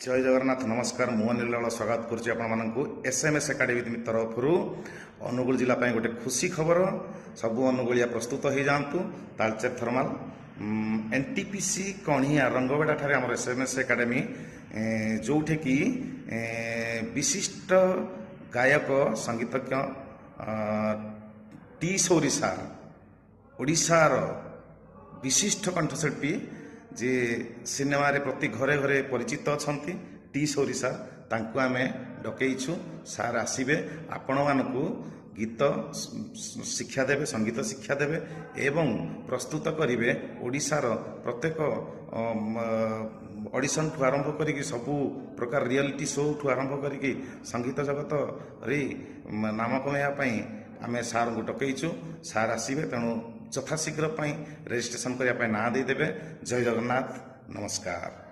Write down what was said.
जय जगन्नाथ नमस्कार मु अनिल स्वागत करुच्ची एसएमएस एकाडेमी तरफ अनुगुल जिला गोटे खुशी खबर सबू अनुगुलिया प्रस्तुत हो जातु तालचेर थर्माल एनटीपीसी कणिया रंगबेड़ा ठारे आम एसएमएस एकाडेमी जो कि विशिष्ट गायक संगीतज्ञ टी सौरी सार ओडिशार विशिष्ट कंठशिल्पी जे सिनेमा रे प्रति घरे घरे परिचित अच्छा टी सौरी सार तांकु आमे डकईछु सार आसीबे आपण मानकु गीत शिक्षा देवे संगीत शिक्षा देवे एवं प्रस्तुत करिवे ओडिशार प्रत्येक ऑडिशन ठू आरंभ करिक सबू प्रकार रियलिटी शो ठू आरंभ करिक संगीत जगत रे नाम कमाइया पई आमे सार को डकईछु सार आसीबे तेणु यथाशीघ्र रजिस्ट्रेशन करने ना देदेवे। जय जगन्नाथ नमस्कार।